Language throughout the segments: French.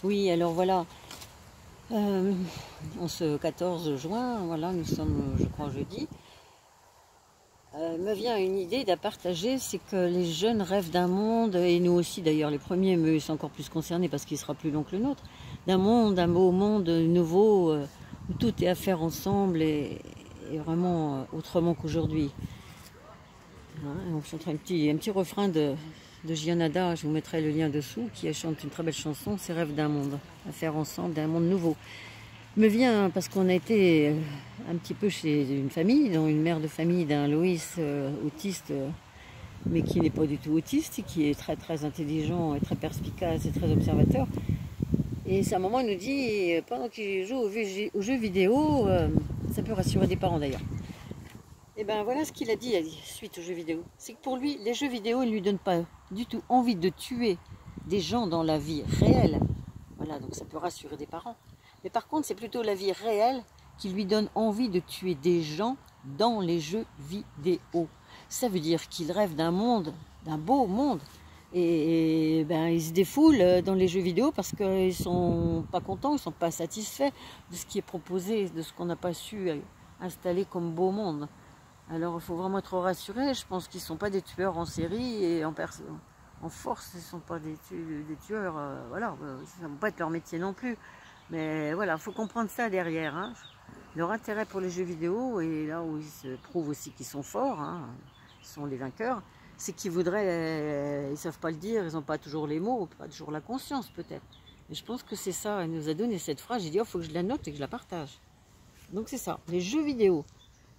Oui, alors voilà, en ce 14 juin, voilà, nous sommes, je crois, jeudi, me vient une idée à partager, c'est que les jeunes rêvent d'un monde, et nous aussi d'ailleurs, les premiers, mais ils sont encore plus concernés parce qu'il sera plus long que le nôtre, d'un monde, un beau monde nouveau, où tout est à faire ensemble et vraiment autrement qu'aujourd'hui. Hein, on chante un petit refrain de Gianada, je vous mettrai le lien dessous, qui chante une très belle chanson, c'est Rêve d'un monde, à faire ensemble, d'un monde nouveau. Me vient parce qu'on a été un petit peu chez une famille, dans une mère de famille d'un Loïs autiste, mais qui n'est pas du tout autiste, et qui est très très intelligent et très perspicace et très observateur. Et sa maman nous dit, pendant qu'il joue aux jeux vidéo, ça peut rassurer des parents d'ailleurs. Et ben voilà ce qu'il a dit suite aux jeux vidéo. C'est que pour lui, les jeux vidéo ne lui donnent pas du tout envie de tuer des gens dans la vie réelle. Voilà, donc ça peut rassurer des parents. Mais par contre, c'est plutôt la vie réelle qui lui donne envie de tuer des gens dans les jeux vidéo. Ça veut dire qu'il rêve d'un monde, d'un beau monde. Et ben, ils se défoulent dans les jeux vidéo parce qu'ils ne sont pas contents, ils ne sont pas satisfaits de ce qui est proposé, de ce qu'on n'a pas su installer comme beau monde. Alors il faut vraiment être rassuré, je pense qu'ils ne sont pas des tueurs en série et en force, ils ne sont pas des tueurs, voilà, ça ne va pas être leur métier non plus. Mais voilà, il faut comprendre ça derrière. Hein. Leur intérêt pour les jeux vidéo, et là où ils se prouvent aussi qu'ils sont forts, hein, ils sont les vainqueurs, c'est qu'ils voudraient, ils ne savent pas le dire, ils n'ont pas toujours les mots, pas toujours la conscience peut-être. Et je pense que c'est ça, elle nous a donné cette phrase, j'ai dit, il faut que je la note et que je la partage. Donc c'est ça, les jeux vidéo,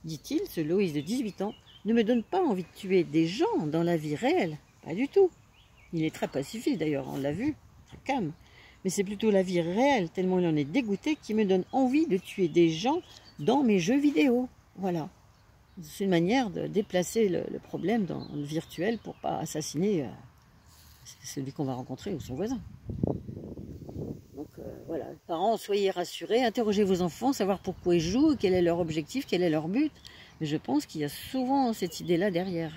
dit-il, ce Loïs de 18 ans, ne me donne pas envie de tuer des gens dans la vie réelle, pas du tout. Il est très pacifiste d'ailleurs, on l'a vu, très calme. Mais c'est plutôt la vie réelle, tellement il en est dégoûté, qui me donne envie de tuer des gens dans mes jeux vidéo. Voilà. C'est une manière de déplacer le problème dans le virtuel pour ne pas assassiner celui qu'on va rencontrer ou son voisin. Donc voilà, parents, soyez rassurés, interrogez vos enfants, savoir pourquoi ils jouent, quel est leur objectif, quel est leur but. Mais je pense qu'il y a souvent cette idée-là derrière.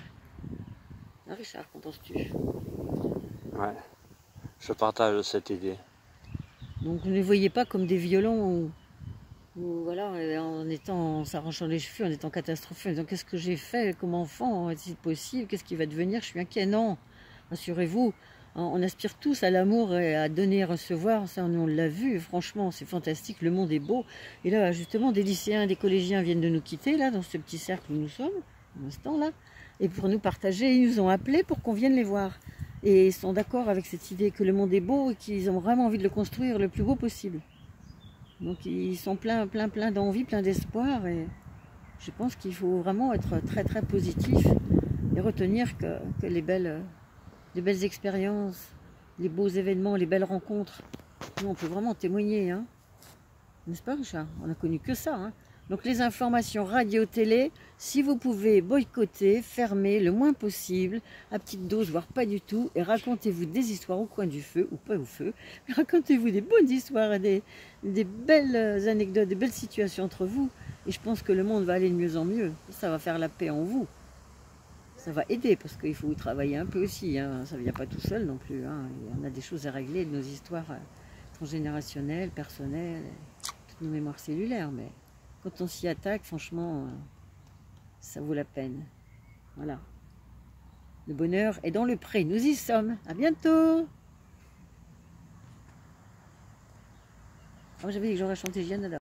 Ah, Richard, qu'en penses-tu? Ouais, je partage cette idée. Donc ne les voyez pas comme des violents ou voilà, en s'arrachant les cheveux, en étant catastrophé, en disant qu'est-ce que j'ai fait comme enfant, est-il possible, qu'est-ce qui va devenir, je suis inquiet. Non, rassurez-vous, on aspire tous à l'amour et à donner et recevoir, ça on l'a vu, franchement c'est fantastique, le monde est beau. Et là justement des lycéens, des collégiens viennent de nous quitter, là dans ce petit cercle où nous sommes, à l'instant là, et pour nous partager, ils nous ont appelés pour qu'on vienne les voir. Et ils sont d'accord avec cette idée que le monde est beau et qu'ils ont vraiment envie de le construire le plus beau possible. Donc ils sont plein d'envie, plein d'espoir, et je pense qu'il faut vraiment être très très positif et retenir que les belles expériences, les beaux événements, les belles rencontres, nous on peut vraiment témoigner, hein. N'est-ce pas Richard? On n'a connu que ça, hein. Donc les informations radio, télé, si vous pouvez boycotter, fermer le moins possible, à petite dose, voire pas du tout, et racontez-vous des histoires au coin du feu, ou pas au feu, mais racontez-vous des bonnes histoires, des belles anecdotes, des belles situations entre vous, et je pense que le monde va aller de mieux en mieux, ça va faire la paix en vous. Ça va aider, parce qu'il faut travailler un peu aussi, hein. Ça ne vient pas tout seul non plus, hein. On a des choses à régler de nos histoires transgénérationnelles, personnelles, toutes nos mémoires cellulaires, mais quand on s'y attaque, franchement, ça vaut la peine. Voilà. Le bonheur est dans le pré. Nous y sommes. À bientôt. Oh, j'avais dit que j'aurais chanté Gianada.